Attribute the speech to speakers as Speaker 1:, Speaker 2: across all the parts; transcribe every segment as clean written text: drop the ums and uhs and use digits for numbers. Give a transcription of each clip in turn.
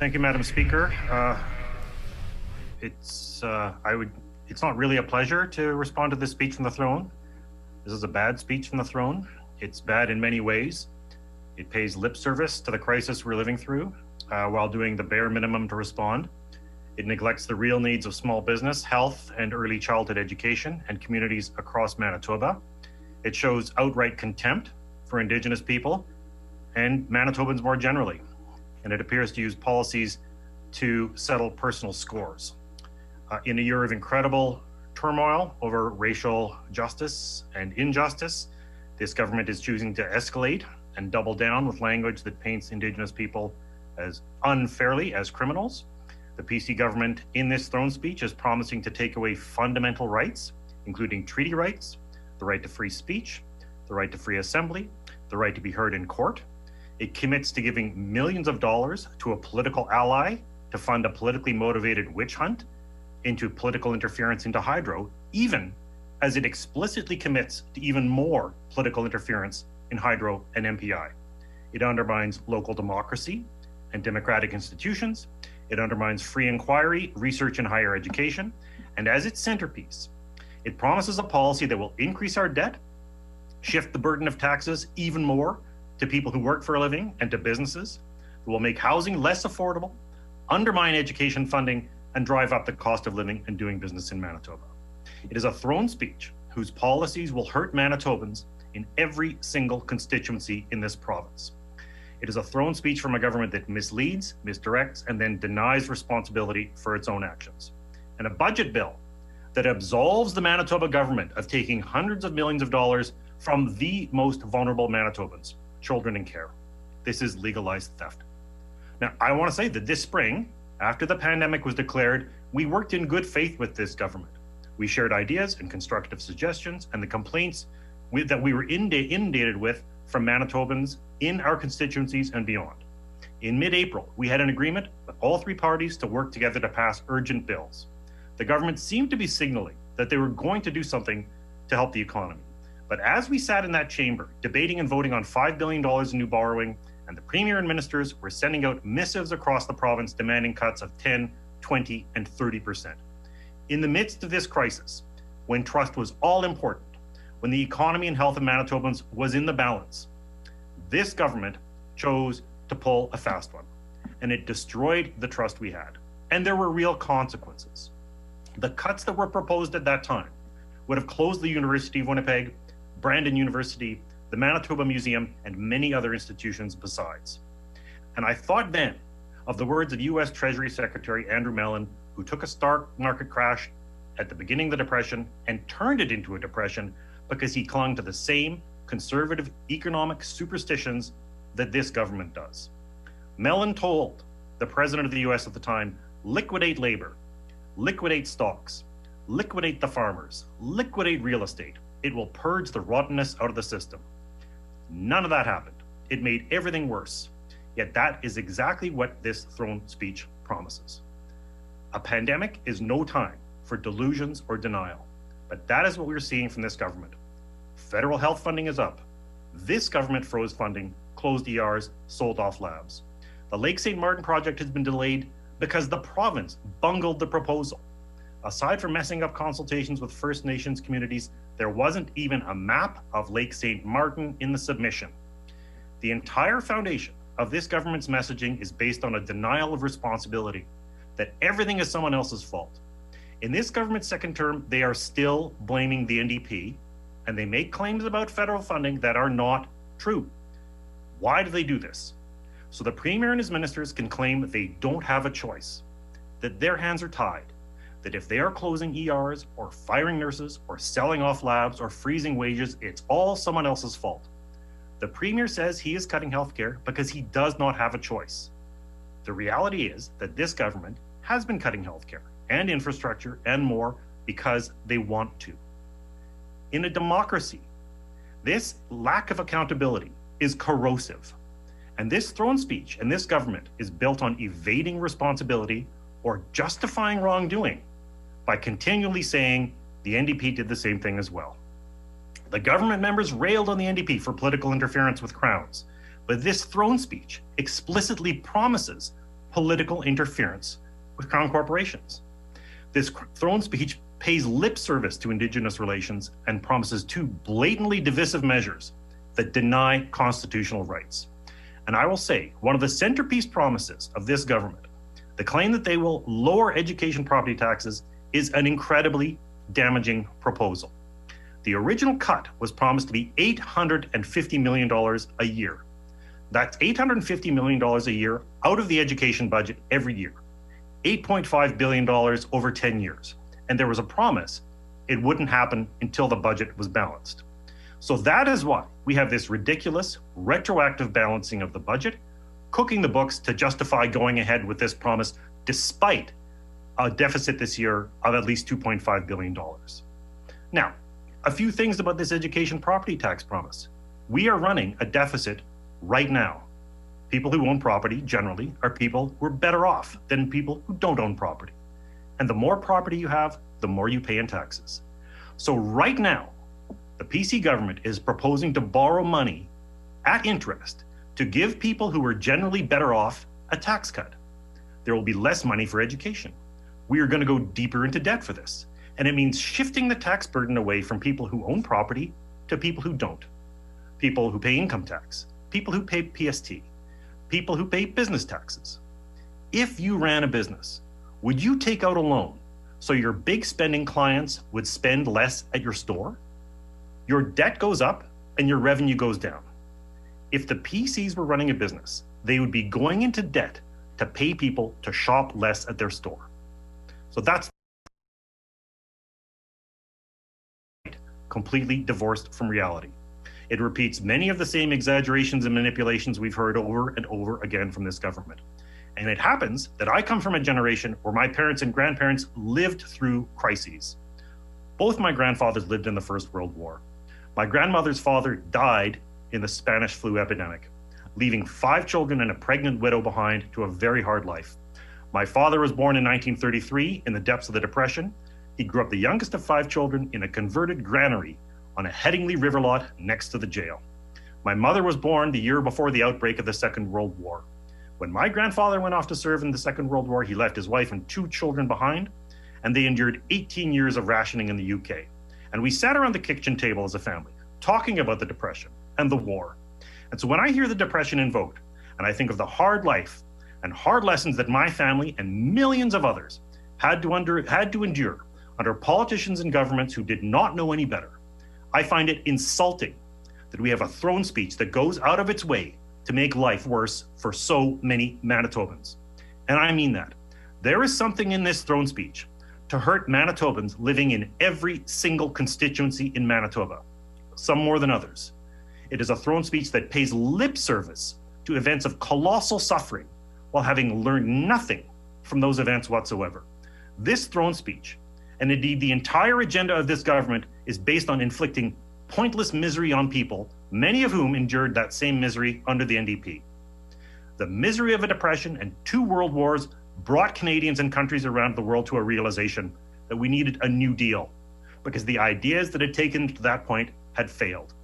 Speaker 1: Thank you, Madam Speaker. It's not really a pleasure to respond to this speech from the throne. This is a bad speech from the throne. It's bad in many ways. It pays lip service to the crisis we're living through while doing the bare minimum to respond. It neglects the real needs of small business, health, and early childhood education and communities across Manitoba. It shows outright contempt for Indigenous people and Manitobans more generally. And it appears to use policies to settle personal scores. In a year of incredible turmoil over racial justice and injustice, this government is choosing to escalate and double down with language that paints Indigenous people as unfairly as criminals. The PC government in this throne speech is promising to take away fundamental rights, including treaty rights, the right to free speech, the right to free assembly, the right to be heard in court. It commits to giving millions of dollars to a political ally to fund a politically motivated witch hunt into political interference into hydro, even as it explicitly commits to even more political interference in hydro and MPI. It undermines local democracy and democratic institutions. It undermines free inquiry, research, and higher education. And as its centerpiece, it promises a policy that will increase our debt, shift the burden of taxes even more to people who work for a living and to businesses, that will make housing less affordable, undermine education funding, and drive up the cost of living and doing business in Manitoba. It is a throne speech whose policies will hurt Manitobans in every single constituency in this province. It is a throne speech from a government that misleads, misdirects, and then denies responsibility for its own actions. And a budget bill that absolves the Manitoba government of taking hundreds of millions of dollars from the most vulnerable Manitobans, children in care. This is legalized theft. Now, I want to say that this spring, after the pandemic was declared, we worked in good faith with this government. We shared ideas and constructive suggestions, and the complaints that we were inundated with from Manitobans in our constituencies and beyond. In mid-April, we had an agreement with all three parties to work together to pass urgent bills. The government seemed to be signaling that they were going to do something to help the economy. But as we sat in that chamber, debating and voting on $5 billion in new borrowing, and the Premier and ministers were sending out missives across the province demanding cuts of 10, 20, and 30%. In the midst of this crisis, when trust was all important, when the economy and health of Manitobans was in the balance, this government chose to pull a fast one, and it destroyed the trust we had. And there were real consequences. The cuts that were proposed at that time would have closed the University of Winnipeg, Brandon University, the Manitoba Museum, and many other institutions besides. And I thought then of the words of U.S. Treasury Secretary Andrew Mellon, who took a stock market crash at the beginning of the Depression and turned it into a depression because he clung to the same conservative economic superstitions that this government does. Mellon told the president of the U.S. at the time, liquidate labor, liquidate stocks, liquidate the farmers, liquidate real estate. It will purge the rottenness out of the system. None of that happened. It made everything worse. Yet that is exactly what this throne speech promises. A pandemic is no time for delusions or denial, but that is what we're seeing from this government. Federal health funding is up. This government froze funding, closed ERs, sold off labs. The Lake St. Martin project has been delayed because the province bungled the proposal. Aside from messing up consultations with First Nations communities, there wasn't even a map of Lake St. Martin in the submission. The entire foundation of this government's messaging is based on a denial of responsibility, that everything is someone else's fault. In this government's second term, they are still blaming the NDP, and they make claims about federal funding that are not true. Why do they do this? So the Premier and his ministers can claim that they don't have a choice, that their hands are tied, that if they are closing ERs or firing nurses or selling off labs or freezing wages, it's all someone else's fault. The Premier says he is cutting healthcare because he does not have a choice. The reality is that this government has been cutting healthcare and infrastructure and more because they want to. In a democracy, this lack of accountability is corrosive. And this throne speech and this government is built on evading responsibility or justifying wrongdoing by continually saying the NDP did the same thing as well. The government members railed on the NDP for political interference with crowns, but this throne speech explicitly promises political interference with Crown corporations. This throne speech pays lip service to Indigenous relations and promises two blatantly divisive measures that deny constitutional rights. And I will say, one of the centerpiece promises of this government, the claim that they will lower education property taxes, is an incredibly damaging proposal. The original cut was promised to be $850 million a year. That's $850 million a year out of the education budget every year. $8.5 billion over 10 years. And there was a promise it wouldn't happen until the budget was balanced. So that is why we have this ridiculous retroactive balancing of the budget, cooking the books to justify going ahead with this promise despite a deficit this year of at least $2.5 billion. Now, a few things about this education property tax promise. We are running a deficit right now. People who own property generally are people who are better off than people who don't own property. And the more property you have, the more you pay in taxes. So right now, the PC government is proposing to borrow money at interest to give people who are generally better off a tax cut. There will be less money for education. We are going to go deeper into debt for this. And it means shifting the tax burden away from people who own property to people who don't. People who pay income tax, people who pay PST, people who pay business taxes. If you ran a business, would you take out a loan so your big spending clients would spend less at your store? Your debt goes up and your revenue goes down. If the PCs were running a business, they would be going into debt to pay people to shop less at their store. So that's completely divorced from reality. It repeats many of the same exaggerations and manipulations we've heard over and over again from this government. And it happens that I come from a generation where my parents and grandparents lived through crises. Both my grandfathers lived in the First World War. My grandmother's father died in the Spanish flu epidemic, leaving 5 children and a pregnant widow behind to a very hard life. My father was born in 1933 in the depths of the Depression. He grew up the youngest of 5 children in a converted granary on a Headingley river lot next to the jail. My mother was born the year before the outbreak of the Second World War. When my grandfather went off to serve in the Second World War, he left his wife and 2 children behind, and they endured 18 years of rationing in the UK. And we sat around the kitchen table as a family, talking about the Depression and the war. And so when I hear the Depression invoked, and I think of the hard life and hard lessons that my family and millions of others had to endure under politicians and governments who did not know any better, I find it insulting that we have a throne speech that goes out of its way to make life worse for so many Manitobans. And I mean that. There is something in this throne speech to hurt Manitobans living in every single constituency in Manitoba, some more than others. It is a throne speech that pays lip service to events of colossal suffering while having learned nothing from those events whatsoever. This throne speech, and indeed the entire agenda of this government, is based on inflicting pointless misery on people, many of whom endured that same misery under the NDP. The misery of a depression and 2 world wars brought Canadians and countries around the world to a realization that we needed a new deal, because the ideas that had taken to that point had failed.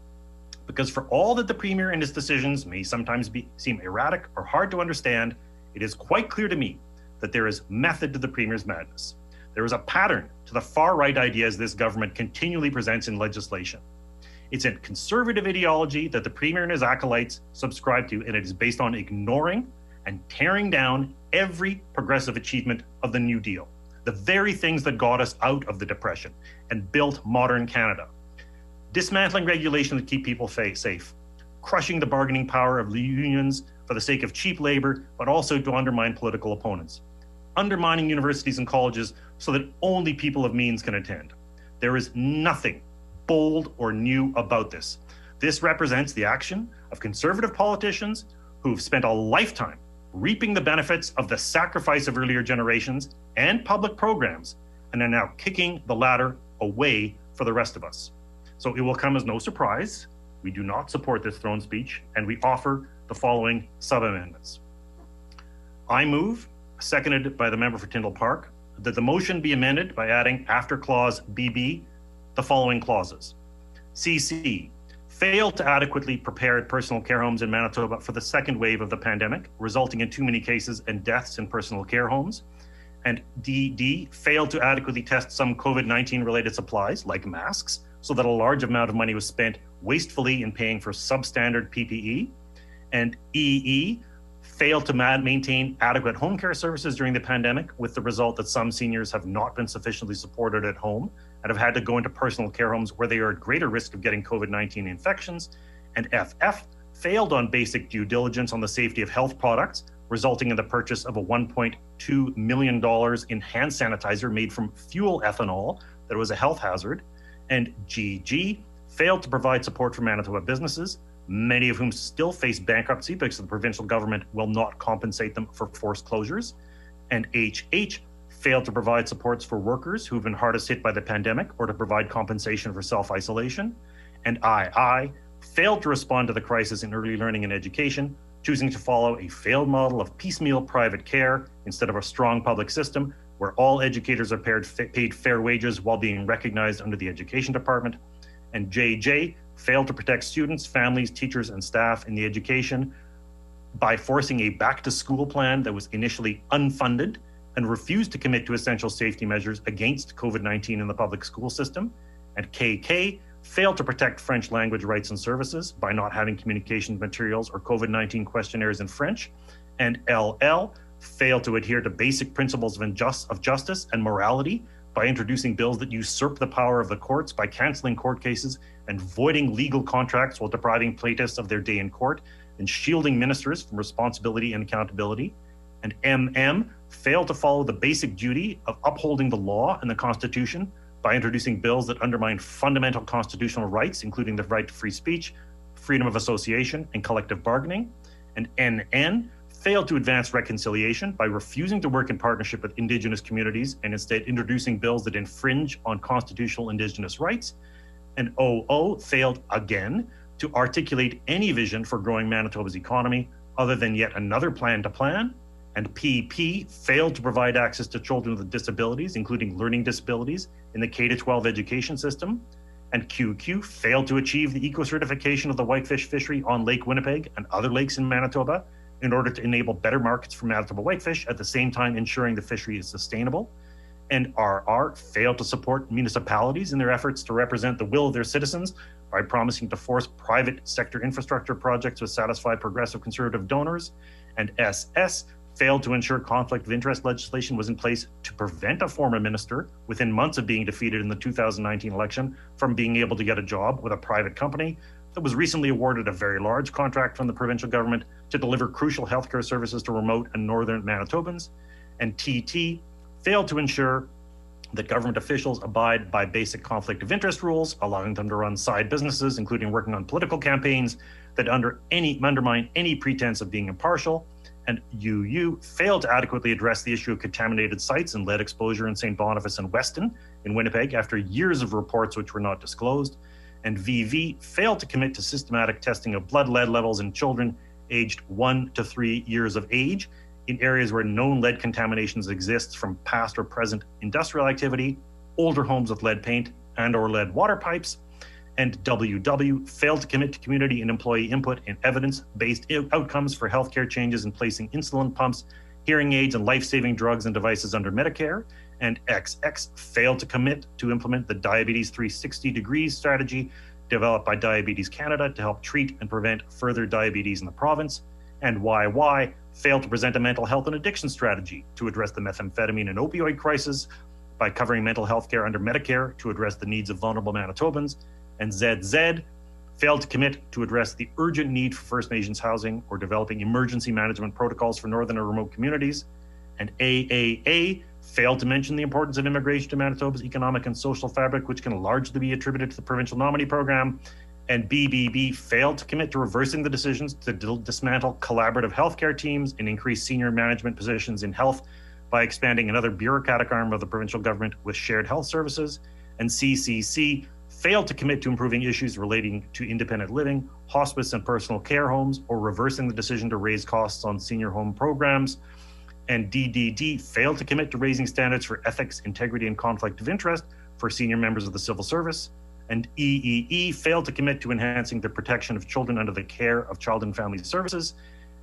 Speaker 1: Because for all that the Premier and his decisions may sometimes seem erratic or hard to understand, it is quite clear to me that there is method to the Premier's madness. There is a pattern to the far-right ideas this government continually presents in legislation. It's a conservative ideology that the Premier and his acolytes subscribe to, and it is based on ignoring and tearing down every progressive achievement of the New Deal, the very things that got us out of the Depression and built modern Canada. Dismantling regulations that keep people safe, crushing the bargaining power of the unions for the sake of cheap labor, but also to undermine political opponents, undermining universities and colleges so that only people of means can attend. There is nothing bold or new about this. This represents the action of conservative politicians who've spent a lifetime reaping the benefits of the sacrifice of earlier generations and public programs, and are now kicking the ladder away for the rest of us. So it will come as no surprise. We do not support this throne speech, and we offer the following sub-amendments. I move, seconded by the member for Tyndall Park, that the motion be amended by adding after clause BB the following clauses. CC, failed to adequately prepare personal care homes in Manitoba for the second wave of the pandemic, resulting in too many cases and deaths in personal care homes. And DD, failed to adequately test some COVID-19 related supplies, like masks, so that a large amount of money was spent wastefully in paying for substandard PPE. And EE, failed to maintain adequate home care services during the pandemic, with the result that some seniors have not been sufficiently supported at home and have had to go into personal care homes where they are at greater risk of getting COVID-19 infections. And FF, failed on basic due diligence on the safety of health products, resulting in the purchase of a $1.2 million in hand sanitizer made from fuel ethanol that was a health hazard. And GG, failed to provide support for Manitoba businesses, many of whom still face bankruptcy because the provincial government will not compensate them for forced closures. And HH, failed to provide supports for workers who've been hardest hit by the pandemic or to provide compensation for self-isolation. And II, failed to respond to the crisis in early learning and education, choosing to follow a failed model of piecemeal private care instead of a strong public system where all educators are paid fair wages while being recognized under the Education Department. And JJ, failed to protect students, families, teachers, and staff in the education by forcing a back-to-school plan that was initially unfunded and refused to commit to essential safety measures against COVID-19 in the public school system. And KK, failed to protect French language rights and services by not having communication materials or COVID-19 questionnaires in French. And LL, failed to adhere to basic principles of justice and morality by introducing bills that usurp the power of the courts by canceling court cases and voiding legal contracts while depriving plaintiffs of their day in court and shielding ministers from responsibility and accountability. And MM, failed to follow the basic duty of upholding the law and the Constitution by introducing bills that undermine fundamental constitutional rights, including the right to free speech, freedom of association, and collective bargaining. And NN, failed to advance reconciliation by refusing to work in partnership with Indigenous communities and instead introducing bills that infringe on constitutional Indigenous rights. And OO, failed again to articulate any vision for growing Manitoba's economy other than yet another plan to plan. And PP, failed to provide access to children with disabilities, including learning disabilities, in the K-12 education system. And QQ, failed to achieve the eco-certification of the whitefish fishery on Lake Winnipeg and other lakes in Manitoba in order to enable better markets for Manitoba whitefish, at the same time ensuring the fishery is sustainable. And RR, failed to support municipalities in their efforts to represent the will of their citizens by promising to force private sector infrastructure projects to satisfy progressive conservative donors. And SS, failed to ensure conflict of interest legislation was in place to prevent a former minister, within months of being defeated in the 2019 election, from being able to get a job with a private company that was recently awarded a very large contract from the provincial government to deliver crucial healthcare services to remote and northern Manitobans. And TT, failed to ensure that government officials abide by basic conflict of interest rules, allowing them to run side businesses, including working on political campaigns that undermine any pretense of being impartial. And UU, failed to adequately address the issue of contaminated sites and lead exposure in St. Boniface and Weston in Winnipeg after years of reports which were not disclosed. And VV, failed to commit to systematic testing of blood lead levels in children aged 1 to 3 years of age in areas where known lead contaminations exist from past or present industrial activity, older homes with lead paint and or lead water pipes. And WW, failed to commit to community and employee input in evidence-based outcomes for healthcare changes in placing insulin pumps, hearing aids, and life-saving drugs and devices under Medicare. And XX, failed to commit to implement the Diabetes 360 Degrees strategy developed by Diabetes Canada to help treat and prevent further diabetes in the province. And YY, failed to present a mental health and addiction strategy to address the methamphetamine and opioid crisis by covering mental health care under Medicare to address the needs of vulnerable Manitobans. And ZZ, failed to commit to address the urgent need for First Nations housing or developing emergency management protocols for northern or remote communities. And AAA, failed to mention the importance of immigration to Manitoba's economic and social fabric, which can largely be attributed to the provincial nominee program. And BBB, failed to commit to reversing the decisions to dismantle collaborative healthcare teams and increase senior management positions in health by expanding another bureaucratic arm of the provincial government with shared health services. And CCC, failed to commit to improving issues relating to independent living, hospice and personal care homes, or reversing the decision to raise costs on senior home programs. And DDD, failed to commit to raising standards for ethics, integrity, and conflict of interest for senior members of the civil service. And EEE failed to commit to enhancing the protection of children under the care of Child and Family Services.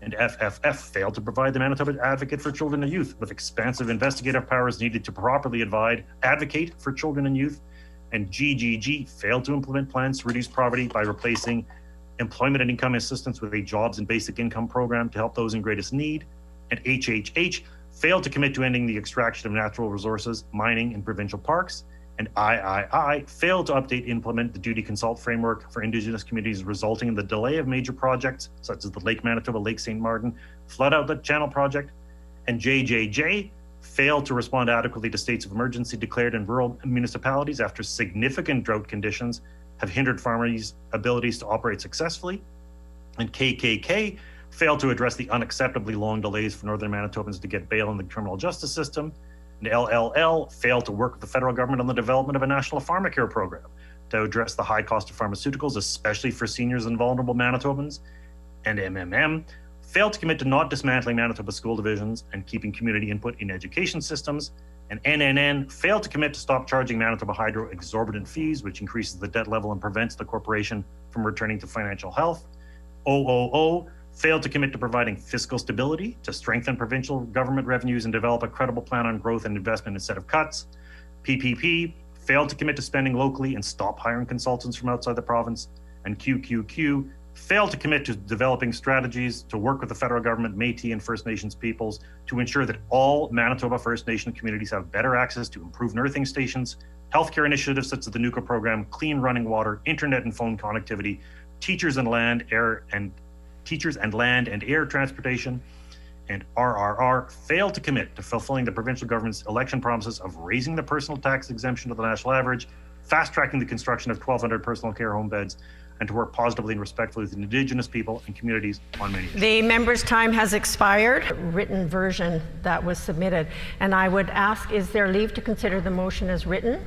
Speaker 1: And FFF failed to provide the Manitoba Advocate for Children and Youth with expansive investigative powers needed to properly advocate for children and youth. And GGG failed to implement plans to reduce poverty by replacing employment and income assistance with a jobs and basic income program to help those in greatest need. And HHH failed to commit to ending the extraction of natural resources, mining in provincial parks. And III failed to update and implement the duty consult framework for Indigenous communities, resulting in the delay of major projects such as the Lake Manitoba, Lake St. Martin Flood Outlet Channel project. And JJJ failed to respond adequately to states of emergency declared in rural municipalities after significant drought conditions have hindered farmers' abilities to operate successfully. And KKK failed to address the unacceptably long delays for Northern Manitobans to get bail in the criminal justice system. And LLL failed to work with the federal government on the development of a national pharmacare program to address the high cost of pharmaceuticals, especially for seniors and vulnerable Manitobans. And MMM failed to commit to not dismantling Manitoba school divisions and keeping community input in education systems. And NNN failed to commit to stop charging Manitoba Hydro exorbitant fees, which increases the debt level and prevents the corporation from returning to financial health. OOO failed to commit to providing fiscal stability to strengthen provincial government revenues and develop a credible plan on growth and investment instead of cuts. PPP failed to commit to spending locally and stop hiring consultants from outside the province. And QQQ failed to commit to developing strategies to work with the federal government, Métis and First Nations peoples to ensure that all Manitoba First Nation communities have better access to improved earthing stations, healthcare initiatives such as the NUCA program, clean running water, internet and phone connectivity, teachers and land, air and air transportation. And RRR failed to commit to fulfilling the provincial government's election promises of raising the personal tax exemption to the national average, fast-tracking the construction of 1,200 personal care home beds, and to work positively and respectfully with Indigenous people and communities on many issues.
Speaker 2: The member's time has expired. Written version that was submitted. And I would ask, is there leave to consider the motion as written?